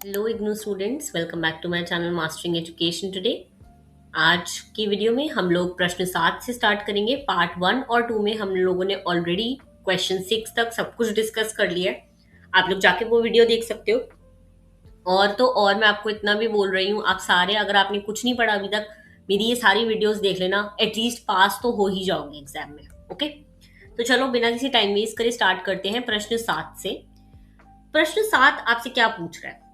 Hello IGNOU students, welcome back to my channel mastering education today. आज की video में हम लोग प्रश्न 7 से स्टार्ट करेंगे। पार्ट 1 और 2 में हम लोगों ने ऑलरेडी क्वेश्चन 6 तक सब कुछ डिस्कस कर लिया है। आप लोग जाके वो वीडियो देख सकते हो। और तो और मैं आपको इतना भी बोल रही हूँ, आप सारे अगर आपने कुछ नहीं पढ़ा अभी तक, मेरी ये सारी वीडियोस देख लेना, एटलीस्ट पास तो हो ही जाओगे एग्जाम में। ओके, तो चलो बिना किसी टाइम वेस्ट करे स्टार्ट करते हैं प्रश्न 7 से। प्रश्न 7 आपसे क्या पूछ रहा है?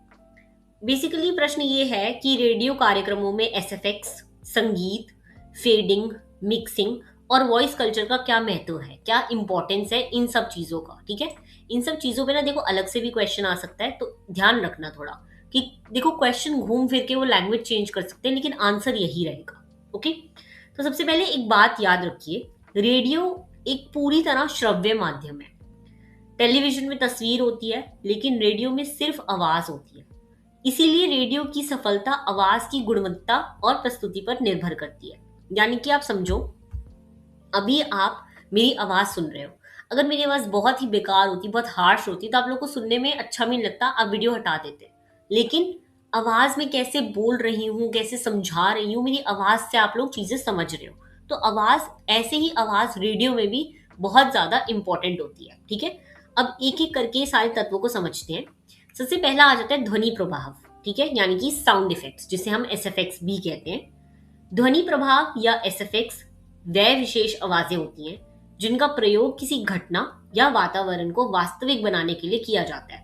बेसिकली प्रश्न ये है कि रेडियो कार्यक्रमों में एसएफएक्स, संगीत, फेडिंग, मिक्सिंग और वॉइस कल्चर का क्या महत्व है, क्या इंपॉर्टेंस है इन सब चीजों का। ठीक है, इन सब चीजों पे ना देखो अलग से भी क्वेश्चन आ सकता है, तो ध्यान रखना थोड़ा कि देखो क्वेश्चन घूम फिर के वो लैंग्वेज चेंज कर सकते हैं लेकिन आंसर यही रहेगा। ओके, तो सबसे पहले एक बात याद रखिए, रेडियो एक पूरी तरह श्रव्य माध्यम है। टेलीविजन में तस्वीर होती है लेकिन रेडियो में सिर्फ आवाज होती है। इसीलिए रेडियो की सफलता आवाज की गुणवत्ता और प्रस्तुति पर निर्भर करती है। यानी कि आप समझो, अभी आप मेरी आवाज सुन रहे हो, अगर मेरी आवाज बहुत ही बेकार होती, बहुत हार्श होती, तो आप लोग को सुनने में अच्छा भी नहीं लगता, आप वीडियो हटा देते। लेकिन आवाज में कैसे बोल रही हूँ, कैसे समझा रही हूँ, मेरी आवाज से आप लोग चीजें समझ रहे हो। तो आवाज, ऐसे ही आवाज रेडियो में भी बहुत ज्यादा इंपॉर्टेंट होती है। ठीक है, अब एक एक करके सारे तत्वों को समझते हैं। सबसे पहला आ जाता है ध्वनि प्रभाव। ठीक है, यानी कि साउंड इफेक्ट्स, जिसे हम एसएफएक्स भी कहते हैं। ध्वनि प्रभाव या एसएफएक्स वह विशेष आवाजें होती हैं जिनका प्रयोग किसी घटना या वातावरण को वास्तविक बनाने के लिए किया जाता है।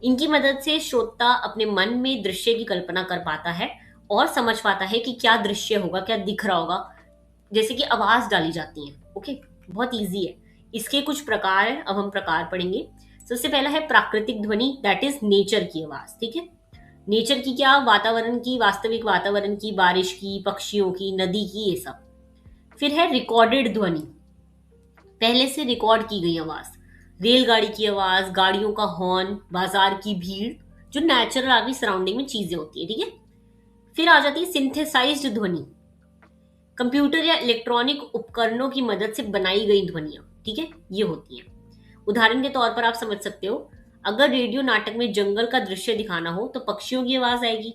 इनकी मदद से श्रोता अपने मन में दृश्य की कल्पना कर पाता है और समझ पाता है कि क्या दृश्य होगा, क्या दिख रहा होगा, जैसे कि आवाज डाली जाती है। ओके, बहुत इजी है। इसके कुछ प्रकार है, अब हम प्रकार पढ़ेंगे। सबसे पहला है प्राकृतिक ध्वनि, दैट इज नेचर की आवाज। ठीक है, नेचर की क्या, वातावरण की, वास्तविक वातावरण की, बारिश की, पक्षियों की, नदी की, ये सब। फिर है रिकॉर्डेड ध्वनि, पहले से रिकॉर्ड की गई आवाज, रेलगाड़ी की आवाज, गाड़ियों का हॉर्न, बाजार की भीड़, जो नेचुरल आपकी सराउंडिंग में चीजें होती है। ठीक है, फिर आ जाती है सिंथेसाइज्ड ध्वनि, कंप्यूटर या इलेक्ट्रॉनिक उपकरणों की मदद से बनाई गई ध्वनियां। ठीक है, ये होती हैं। उदाहरण के तौर पर आप समझ सकते हो, अगर रेडियो नाटक में जंगल का दृश्य दिखाना हो तो पक्षियों की आवाज आएगी,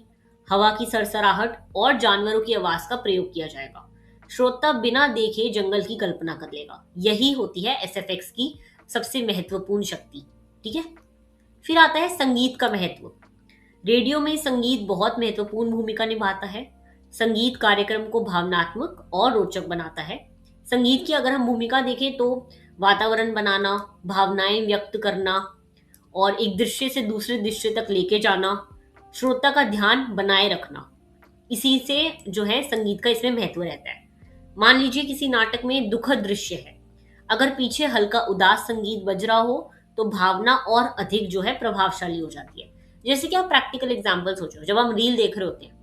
हवा की सरसराहट और जानवरों की आवाज का प्रयोग किया जाएगा। श्रोता बिना देखे जंगल की कल्पना कर लेगा। यही होती है एसएफएक्स की सबसे महत्वपूर्ण शक्ति। ठीक है, फिर आता है संगीत का महत्व। रेडियो में संगीत बहुत महत्वपूर्ण भूमिका निभाता है। संगीत कार्यक्रम को भावनात्मक और रोचक बनाता है। संगीत की अगर हम भूमिका देखें तो वातावरण बनाना, भावनाएं व्यक्त करना और एक दृश्य से दूसरे दृश्य तक लेके जाना, श्रोता का ध्यान बनाए रखना, इसी से जो है संगीत का इसमें महत्व रहता है। मान लीजिए किसी नाटक में दुखद दृश्य है, अगर पीछे हल्का उदास संगीत बज रहा हो तो भावना और अधिक जो है प्रभावशाली हो जाती है। जैसे कि आप प्रैक्टिकल एग्जांपल सोचो, जब हम रील देख रहे होते हैं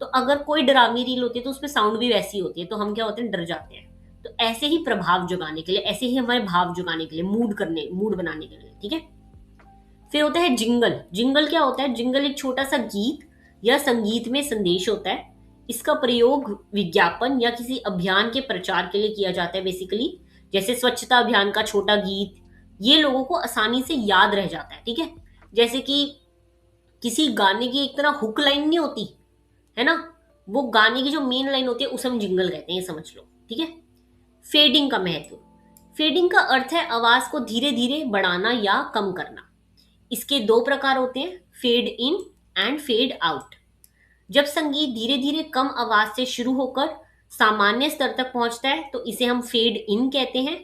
तो अगर कोई डरावनी रील होती है तो उसमें साउंड भी वैसी होती है, तो हम क्या होते हैं, डर जाते हैं। तो ऐसे ही प्रभाव जगाने के लिए, ऐसे ही हमारे भाव जगाने के लिए, मूड बनाने के लिए। ठीक है, फिर होता है जिंगल। जिंगल क्या होता है? जिंगल एक छोटा सा गीत या संगीत में संदेश होता है। इसका प्रयोग विज्ञापन या किसी अभियान के प्रचार के लिए किया जाता है बेसिकली। जैसे स्वच्छता अभियान का छोटा गीत, ये लोगों को आसानी से याद रह जाता है। ठीक है, जैसे कि किसी गाने की एक तरह हुक लाइन नहीं होती है ना, वो गाने की जो मेन लाइन होती है उसे हम जिंगल कहते हैं, ये समझ लो। ठीक है, फेडिंग का महत्व। फेडिंग का अर्थ है आवाज को धीरे धीरे बढ़ाना या कम करना। इसके दो प्रकार होते हैं, fade in and fade out. जब संगीत धीरे धीरे कम आवाज से शुरू होकर सामान्य स्तर तक पहुंचता है तो इसे हम फेड इन कहते हैं,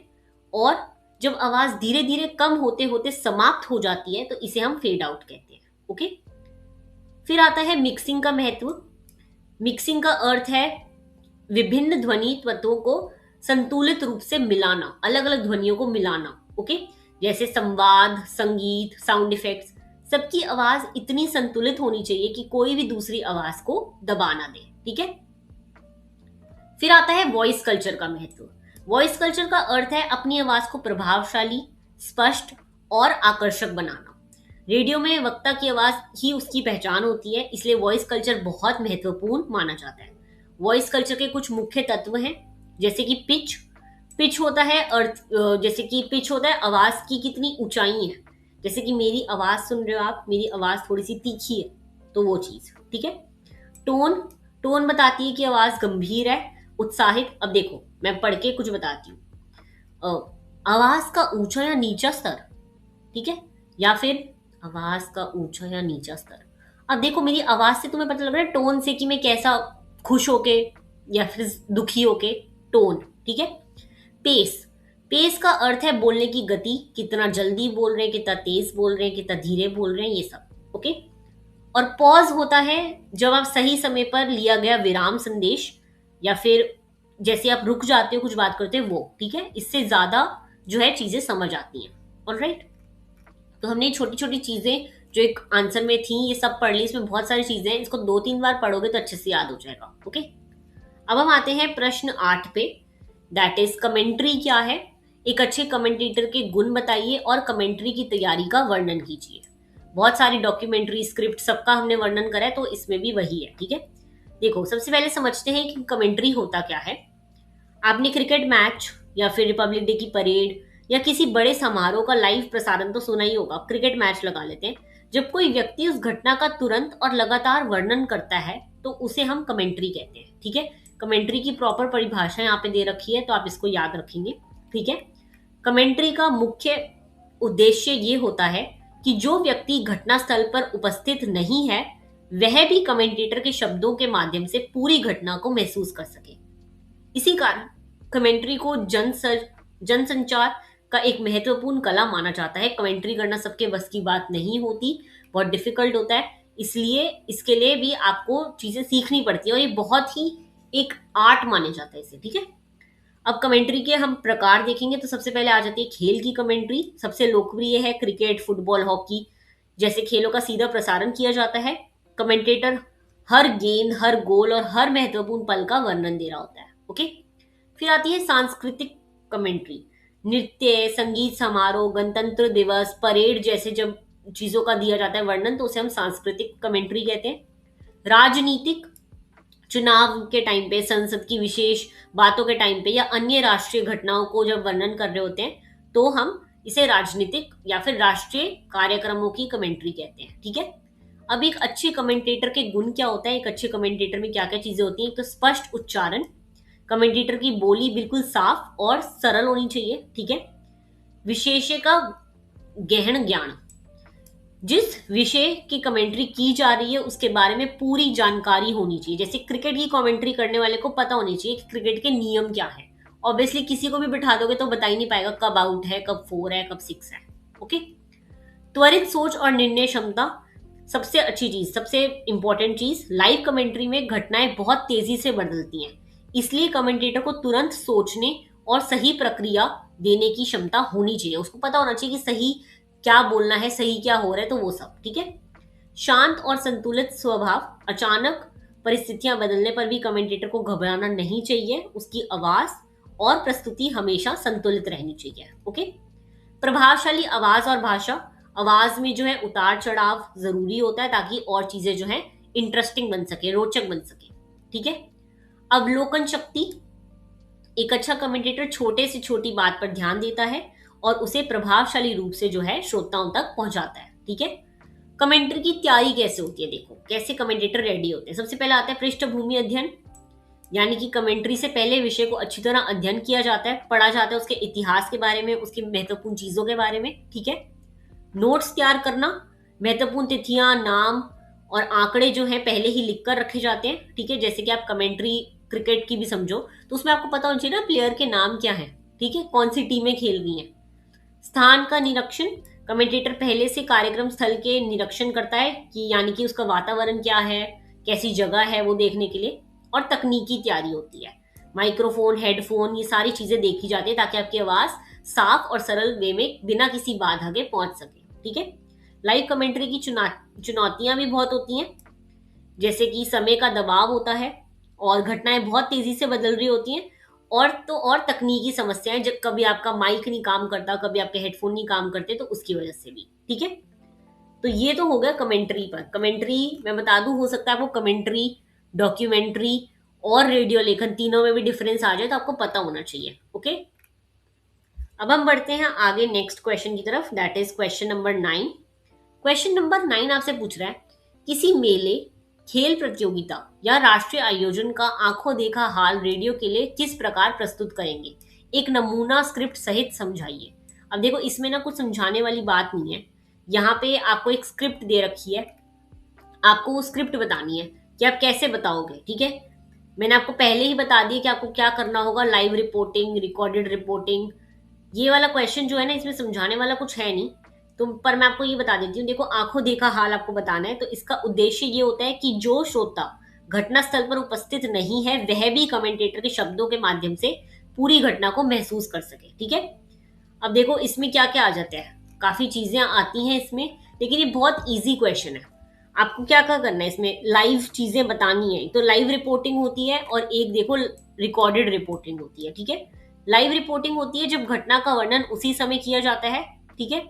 और जब आवाज धीरे धीरे कम होते होते समाप्त हो जाती है तो इसे हम फेड आउट कहते हैं। ओके, फिर आता है मिक्सिंग का महत्व। मिक्सिंग का अर्थ है विभिन्न ध्वनि तत्वों को संतुलित रूप से मिलाना, अलग अलग ध्वनियों को मिलाना। ओके, जैसे संवाद, संगीत, साउंड इफेक्ट्स, सबकी आवाज इतनी संतुलित होनी चाहिए कि कोई भी दूसरी आवाज को दबा ना दे। ठीक है, फिर आता है वॉइस कल्चर का महत्व। वॉइस कल्चर का अर्थ है अपनी आवाज को प्रभावशाली, स्पष्ट और आकर्षक बनाना। रेडियो में वक्ता की आवाज ही उसकी पहचान होती है, इसलिए वॉइस कल्चर बहुत महत्वपूर्ण माना जाता है। वॉइस कल्चर के कुछ मुख्य तत्व हैं, जैसे कि पिच। पिच होता है अर्थ, जैसे कि पिच होता है आवाज की कितनी ऊंचाई है। जैसे कि मेरी आवाज सुन रहे हो आप, मेरी आवाज थोड़ी सी तीखी है, तो वो चीज, ठीक है। टोन, टोन बताती है कि आवाज गंभीर है, उत्साहित। अब देखो मैं पढ़ के कुछ बताती हूँ। आवाज का ऊंचा या नीचा स्तर, ठीक है, या फिर आवाज का ऊंचा या नीचा स्तर। अब देखो मेरी आवाज से तुम्हें पता लग रहा है टोन से कि मैं कैसा, खुश होके या फिर दुखी होके, टोन, ठीक है। पेस, पेस का अर्थ है बोलने की गति, कितना जल्दी बोल रहे हैं, कितना तेज बोल रहे हैं, कितना धीरे बोल रहे हैं, ये सब, ओके। और पॉज होता है जब आप सही समय पर लिया गया विराम संदेश, या फिर जैसे आप रुक जाते हो कुछ बात करते हो वो, ठीक है। इससे ज्यादा जो है चीजें समझ आती हैं। ऑलराइट, तो हमने छोटी छोटी चीजें जो एक आंसर में थी ये सब पढ़ ली। इसमें बहुत सारी चीजें हैं, इसको 2-3 बार पढ़ोगे तो अच्छे से याद हो जाएगा, ओके। अब हम आते हैं प्रश्न 8 पे, दैट इज कमेंट्री क्या है। एक अच्छे कमेंटेटर के गुण बताइए और कमेंट्री की तैयारी का वर्णन कीजिए। बहुत सारी डॉक्यूमेंट्री, स्क्रिप्ट, सबका हमने वर्णन करा है, तो इसमें भी वही है, ठीक है। देखो सबसे पहले समझते हैं कि कमेंट्री होता क्या है। आपने क्रिकेट मैच या फिर रिपब्लिक डे की परेड या किसी बड़े समारोह का लाइव प्रसारण तो सुना ही होगा। क्रिकेट मैच लगा लेते हैं, जब कोई व्यक्ति उस घटना का तुरंत और लगातार वर्णन करता है तो उसे हम कमेंट्री कहते हैं, ठीक है। कमेंट्री की प्रॉपर परिभाषा यहाँ पे दे रखी है, तो आप इसको याद रखेंगे, ठीक है। कमेंट्री का मुख्य उद्देश्य ये होता है कि जो व्यक्ति घटना स्थल पर उपस्थित नहीं है वह भी कमेंटेटर के शब्दों के माध्यम से पूरी घटना को महसूस कर सके। इसी कारण कमेंट्री को जनसंचार का एक महत्वपूर्ण कला माना जाता है। कमेंट्री करना सबके बस की बात नहीं होती, बहुत डिफिकल्ट होता है, इसलिए इसके लिए भी आपको चीजें सीखनी पड़ती है और ये बहुत ही एक आर्ट माने जाता है इसे, ठीक है। अब कमेंट्री के हम प्रकार देखेंगे तो सबसे पहले आ जाती है खेल की कमेंट्री। सबसे लोकप्रिय है क्रिकेट, फुटबॉल, हॉकी जैसे खेलों का सीधा प्रसारण किया जाता है। कमेंटेटर हर गेंद, हर गोल और हर महत्वपूर्ण पल का वर्णन दे रहा होता है, ओके। फिर आती है सांस्कृतिक कमेंट्री। नृत्य, संगीत समारोह, गणतंत्र दिवस, परेड जैसे जब चीजों का दिया जाता है वर्णन तो उसे हम सांस्कृतिक कमेंट्री कहते हैं। राजनीतिक, चुनाव के टाइम पे, संसद की विशेष बातों के टाइम पे या अन्य राष्ट्रीय घटनाओं को जब वर्णन कर रहे होते हैं तो हम इसे राजनीतिक या फिर राष्ट्रीय कार्यक्रमों की कमेंट्री कहते हैं, ठीक है। अब एक अच्छे कमेंटेटर के गुण क्या होता है, एक अच्छे कमेंटेटर में क्या क्या चीजें होती हैं। एक तो स्पष्ट उच्चारण, कमेंटेटर की बोली बिल्कुल साफ और सरल होनी चाहिए, ठीक है। विशेषज्ञ का गहन ज्ञान, जिस विषय की कमेंट्री की जा रही है उसके बारे में पूरी जानकारी होनी चाहिए। जैसे क्रिकेट की कमेंट्री करने वाले को पता होनी चाहिए कि क्रिकेट के नियम क्या है। ऑब्वियसली किसी को भी बिठा दोगे तो बता ही नहीं पाएगा कब आउट है, कब 4 है, कब 6 है, ओके। त्वरित सोच और निर्णय क्षमता, सबसे अच्छी चीज, सबसे इंपॉर्टेंट चीज, लाइव कमेंट्री में घटनाएं बहुत तेजी से बदलती हैं, इसलिए कमेंटेटर को तुरंत सोचने और सही प्रक्रिया देने की क्षमता होनी चाहिए। उसको पता होना चाहिए कि सही क्या बोलना है, सही क्या हो रहा है, तो वो सब, ठीक है। शांत और संतुलित स्वभाव, अचानक परिस्थितियां बदलने पर भी कमेंटेटर को घबराना नहीं चाहिए। उसकी आवाज और प्रस्तुति हमेशा संतुलित रहनी चाहिए, ओके। प्रभावशाली आवाज और भाषा, आवाज में जो है उतार चढ़ाव जरूरी होता है ताकि और चीजें जो है इंटरेस्टिंग बन सके, रोचक बन सके, ठीक है। अवलोकन शक्ति, एक अच्छा कमेंटेटर छोटे से छोटी बात पर ध्यान देता है और उसे प्रभावशाली रूप से जो है श्रोताओं तक पहुंचाता है, ठीक है। कमेंट्री की तैयारी कैसे होती है, देखो कैसे कमेंटेटर रेडी होते हैं। सबसे पहले आता है पृष्ठभूमि अध्ययन, यानी कि कमेंट्री से पहले विषय को अच्छी तरह अध्ययन किया जाता है, पढ़ा जाता है उसके इतिहास के बारे में, उसकी महत्वपूर्ण चीजों के बारे में, ठीक है। नोट्स तैयार करना, महत्वपूर्ण तिथियां, नाम और आंकड़े जो है पहले ही लिख कर रखे जाते हैं, ठीक है। जैसे कि आप कमेंट्री क्रिकेट की भी समझो तो उसमें आपको पता होना चाहिए ना प्लेयर के नाम क्या है, ठीक है, कौन सी टीमें खेल रही हैं। स्थान का निरीक्षण, कमेंटेटर पहले से कार्यक्रम स्थल के निरीक्षण करता है कि यानी कि उसका वातावरण क्या है, कैसी जगह है वो देखने के लिए। और तकनीकी तैयारी होती है, माइक्रोफोन, हेडफोन, ये सारी चीजें देखी जाती है ताकि आपकी आवाज साफ और सरल वे में बिना किसी बाधा के पहुंच सके, ठीक है। लाइव कमेंट्री की चुनौतियां भी बहुत होती हैं, जैसे कि समय का दबाव होता है और घटनाएं बहुत तेजी से बदल रही होती हैं, और तो और तकनीकी समस्याएं, जब कभी आपका माइक नहीं काम करता, कभी आपके हेडफोन नहीं काम करते, तो उसकी वजह से भी, ठीक है। तो ये तो हो गया कमेंट्री पर। कमेंट्री मैं बता दूं, हो सकता है आपको कमेंट्री, डॉक्यूमेंट्री और रेडियो लेखन तीनों में भी डिफरेंस आ जाए, तो आपको पता होना चाहिए, ओके। अब हम बढ़ते हैं आगे नेक्स्ट क्वेश्चन की तरफ, that is question number 9। Question number 9 आपसे पूछ रहा है, किसी मेले, खेल प्रतियोगिता या राष्ट्रीय आयोजन का आंखों देखा हाल रेडियो के लिए किस प्रकार प्रस्तुत करेंगे? एक नमूना स्क्रिप्ट सहित समझाइए। अब देखो, इसमें ना कुछ समझाने वाली बात नहीं है। यहाँ पे आपको एक स्क्रिप्ट दे रखी है, आपको वो स्क्रिप्ट बतानी है कि आप कैसे बताओगे। ठीक है, मैंने आपको पहले ही बता दिया कि आपको क्या करना होगा, लाइव रिपोर्टिंग, रिकॉर्डेड रिपोर्टिंग। ये वाला क्वेश्चन जो है ना, इसमें समझाने वाला कुछ है नहीं। तो पर मैं आपको ये बता देती हूँ, देखो आंखों देखा हाल आपको बताना है, तो इसका उद्देश्य ये होता है कि जो श्रोता घटना स्थल पर उपस्थित नहीं है वह भी कमेंटेटर के शब्दों के माध्यम से पूरी घटना को महसूस कर सके। ठीक है, अब देखो इसमें क्या क्या आ जाता है, काफी चीजें आती हैं इसमें, लेकिन ये बहुत इजी क्वेश्चन है। आपको क्या क्या करना है, इसमें लाइव चीजें बतानी है। तो लाइव रिपोर्टिंग होती है और एक देखो रिकॉर्डेड रिपोर्टिंग होती है। ठीक है, लाइव रिपोर्टिंग होती है जब घटना का वर्णन उसी समय किया जाता है। ठीक है,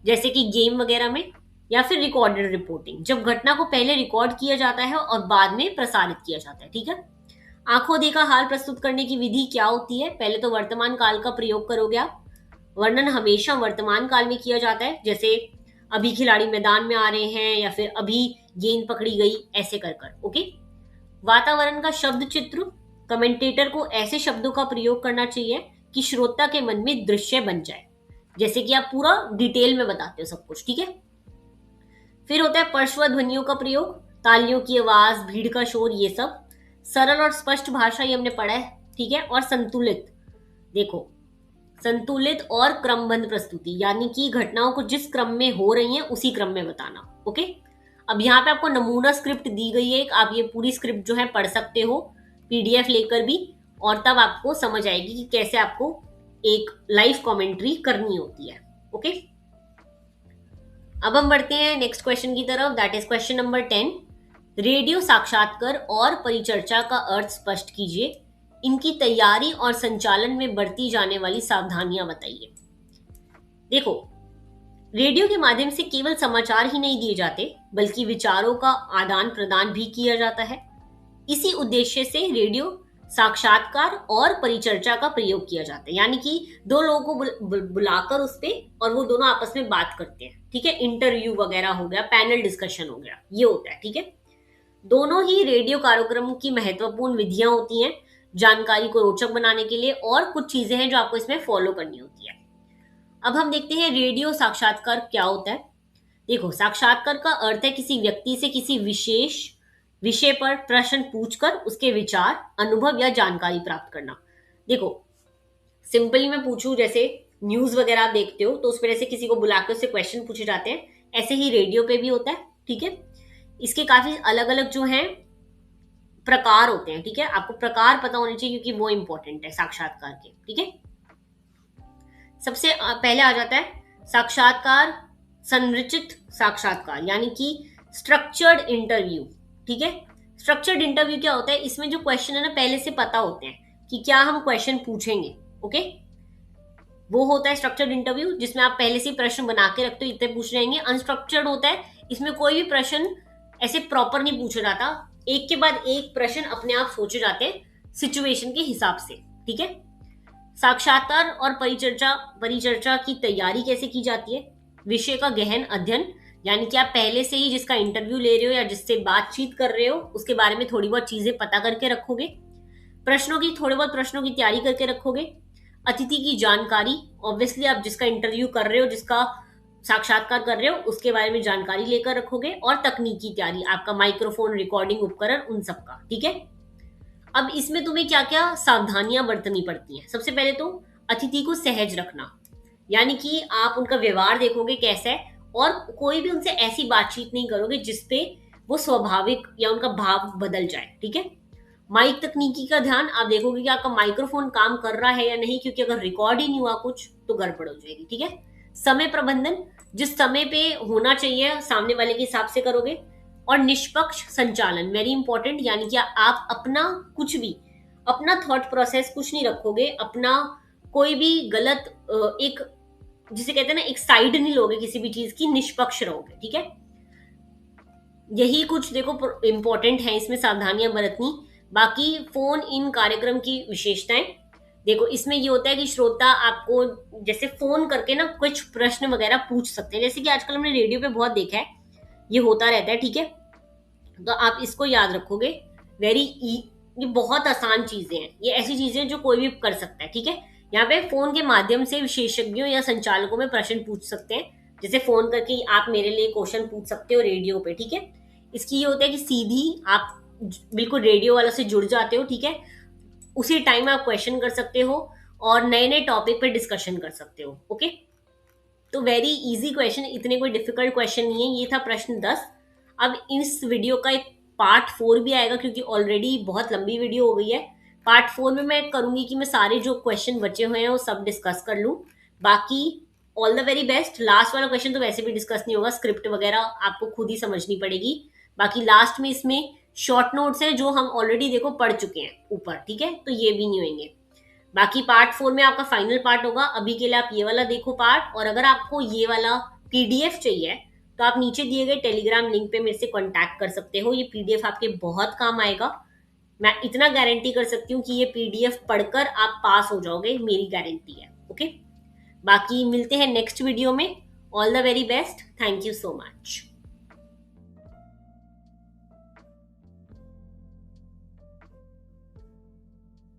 जैसे कि गेम वगैरह में। या फिर रिकॉर्डेड रिपोर्टिंग, जब घटना को पहले रिकॉर्ड किया जाता है और बाद में प्रसारित किया जाता है। ठीक है, आंखों देखा हाल प्रस्तुत करने की विधि क्या होती है? पहले तो वर्तमान काल का प्रयोग करोगे आप। वर्णन हमेशा वर्तमान काल में किया जाता है, जैसे अभी खिलाड़ी मैदान में आ रहे हैं या फिर अभी गेंद पकड़ी गई, ऐसे कर कर। ओके, वातावरण का शब्द चित्र, कमेंटेटर को ऐसे शब्दों का प्रयोग करना चाहिए कि श्रोता के मन में दृश्य बन जाए, जैसे कि आप पूरा डिटेल में बताते हो सब कुछ। ठीक है, फिर होता है पर्श्व ध्वनियों का प्रयोग, तालियों की आवाज, भीड़ का शोर, ये सब। सरल और स्पष्ट भाषा, ये हमने पढ़ा है। ठीक है, और संतुलित, देखो संतुलित और क्रमबद्ध प्रस्तुति, यानी कि घटनाओं को जिस क्रम में हो रही हैं उसी क्रम में बताना। ओके, अब यहाँ पे आपको नमूना स्क्रिप्ट दी गई है, आप ये पूरी स्क्रिप्ट जो है पढ़ सकते हो पीडीएफ लेकर भी, और तब आपको समझ आएगी कि कैसे आपको एक लाइव कमेंट्री करनी होती है। ओके, अब हम बढ़ते हैं नेक्स्ट क्वेश्चन की तरफ, that is question number 10। Radio साक्षात्कार और परिचर्चा का अर्थ स्पष्ट कीजिए, इनकी तैयारी और संचालन में बरती जाने वाली सावधानियां बताइए। देखो, रेडियो के माध्यम से केवल समाचार ही नहीं दिए जाते, बल्कि विचारों का आदान प्रदान भी किया जाता है। इसी उद्देश्य से रेडियो साक्षात्कार और परिचर्चा का प्रयोग किया जाता है, यानी कि दो लोगों को बुलाकर उस पे, और वो दोनों आपस में बात करते हैं। ठीक है, इंटरव्यू वगैरह हो गया, पैनल डिस्कशन हो गया, ये होता है। ठीक है, दोनों ही रेडियो कार्यक्रम की महत्वपूर्ण विधियां होती हैं जानकारी को रोचक बनाने के लिए, और कुछ चीजें हैं जो आपको इसमें फॉलो करनी होती है। अब हम देखते हैं रेडियो साक्षात्कार क्या होता है। देखो, साक्षात्कार का अर्थ है किसी व्यक्ति से किसी विशेष विषय पर प्रश्न पूछकर उसके विचार, अनुभव या जानकारी प्राप्त करना। देखो, सिंपली मैं पूछूं, जैसे न्यूज वगैरह आप देखते हो तो उस पर जैसे किसी को बुलाकर उससे क्वेश्चन पूछे जाते हैं, ऐसे ही रेडियो पे भी होता है। ठीक है, इसके काफी अलग अलग जो हैं प्रकार होते हैं। ठीक है, आपको प्रकार पता होने चाहिए क्योंकि वो इंपॉर्टेंट है साक्षात्कार के। ठीक है, सबसे पहले आ जाता है साक्षात्कार, संरचित साक्षात्कार, यानी कि स्ट्रक्चर्ड इंटरव्यू। ठीक है, स्ट्रक्चर्ड इंटरव्यू क्या होता है? इसमें जो क्वेश्चन है ना पहले से पता होते हैं कि क्या हम क्वेश्चन पूछेंगे। ओके, वो होता है स्ट्रक्चर्ड इंटरव्यू, जिसमें आप पहले से प्रश्न बना के रखते हो, इतने पूछ रहेंगे। अनस्ट्रक्चर्ड होता है, इसमें कोई भी प्रश्न ऐसे प्रॉपर नहीं पूछा जाता, एक के बाद एक प्रश्न अपने आप सोचे जाते हैं सिचुएशन के हिसाब से। ठीक है, साक्षात्कार और परिचर्चा की तैयारी कैसे की जाती है? विषय का गहन अध्ययन, यानी कि आप पहले से ही जिसका इंटरव्यू ले रहे हो या जिससे बातचीत कर रहे हो उसके बारे में थोड़ी बहुत चीजें पता करके रखोगे। थोड़े बहुत प्रश्नों की तैयारी करके रखोगे। अतिथि की जानकारी, ऑब्वियसली आप जिसका इंटरव्यू कर रहे हो, जिसका साक्षात्कार कर रहे हो, उसके बारे में जानकारी लेकर रखोगे। और तकनीकी तैयारी, आपका माइक्रोफोन, रिकॉर्डिंग उपकरण, उन सबका। ठीक है, अब इसमें तुम्हें क्या क्या सावधानियां बरतनी पड़ती हैं। सबसे पहले तो अतिथि को सहज रखना, यानी कि आप उनका व्यवहार देखोगे कैसा है, और कोई भी उनसे ऐसी बातचीत नहीं करोगे जिसपे वो स्वाभाविक या उनका भाव बदल जाए। ठीक है, माइक तकनीकी का ध्यान, आप देखोगे कि आपका माइक्रोफोन काम कर रहा है या नहीं, क्योंकि अगर रिकॉर्ड ही नहीं हुआ कुछ तो गड़बड़ हो जाएगी। ठीक है, समय प्रबंधन, जिस समय पे होना चाहिए सामने वाले के हिसाब से करोगे। और निष्पक्ष संचालन, वेरी इंपॉर्टेंट, यानी कि आप अपना कुछ भी, अपना थॉट प्रोसेस कुछ नहीं रखोगे, अपना कोई भी गलत एक जिसे कहते हैं ना एक साइड नहीं लोगे किसी भी चीज की, निष्पक्ष रहोगे। ठीक है, यही कुछ देखो इंपॉर्टेंट है इसमें सावधानियां बरतनी। बाकी फोन इन कार्यक्रम की विशेषताएं, देखो इसमें ये होता है कि श्रोता आपको जैसे फोन करके ना कुछ प्रश्न वगैरह पूछ सकते हैं, जैसे कि आजकल हमने रेडियो पे बहुत देखा है, ये होता रहता है, ठीक है। तो आप इसको याद रखोगे। वेरी ये बहुत आसान चीजें हैं, ये ऐसी चीजें हैं जो कोई भी कर सकता है, ठीक है। यहाँ पे फोन के माध्यम से विशेषज्ञों या संचालकों में प्रश्न पूछ सकते हैं, जैसे फोन करके आप मेरे लिए क्वेश्चन पूछ सकते हो रेडियो पे, ठीक है। इसकी ये होता है कि सीधी आप बिल्कुल रेडियो वाला से जुड़ जाते हो, ठीक है। उसी टाइम आप क्वेश्चन कर सकते हो और नए नए टॉपिक पे डिस्कशन कर सकते हो, ओके। तो वेरी इजी क्वेश्चन, इतने कोई डिफिकल्ट क्वेश्चन नहीं है। ये था प्रश्न 10। अब इस वीडियो का एक पार्ट 4 भी आएगा, क्योंकि ऑलरेडी बहुत लंबी वीडियो हो गई है। पार्ट 4 में मैं करूंगी कि मैं सारे जो क्वेश्चन बचे हुए हैं वो सब डिस्कस कर लूं। बाकी all the very best. Last वाला क्वेश्चन तो वैसे भी डिस्कस नहीं होगा, स्क्रिप्ट वगैरह आपको खुद ही समझनी पड़ेगी। बाकी लास्ट में इसमें शॉर्ट नोट्स है जो हम ऑलरेडी देखो पढ़ चुके हैं ऊपर, ठीक है, तो ये भी नहीं होंगे। बाकी पार्ट 4 में आपका फाइनल पार्ट होगा। अभी के लिए आप ये वाला देखो पार्ट, और अगर आपको ये वाला पीडीएफ चाहिए तो आप नीचे दिए गए टेलीग्राम लिंक पे मेरे से कांटेक्ट कर सकते हो। ये पीडीएफ आपके बहुत काम आएगा। मैं इतना गारंटी कर सकती हूँ कि ये पीडीएफ पढ़कर आप पास हो जाओगे, मेरी गारंटी है, ओके। बाकी मिलते हैं नेक्स्ट वीडियो में। All the very best, thank you so much.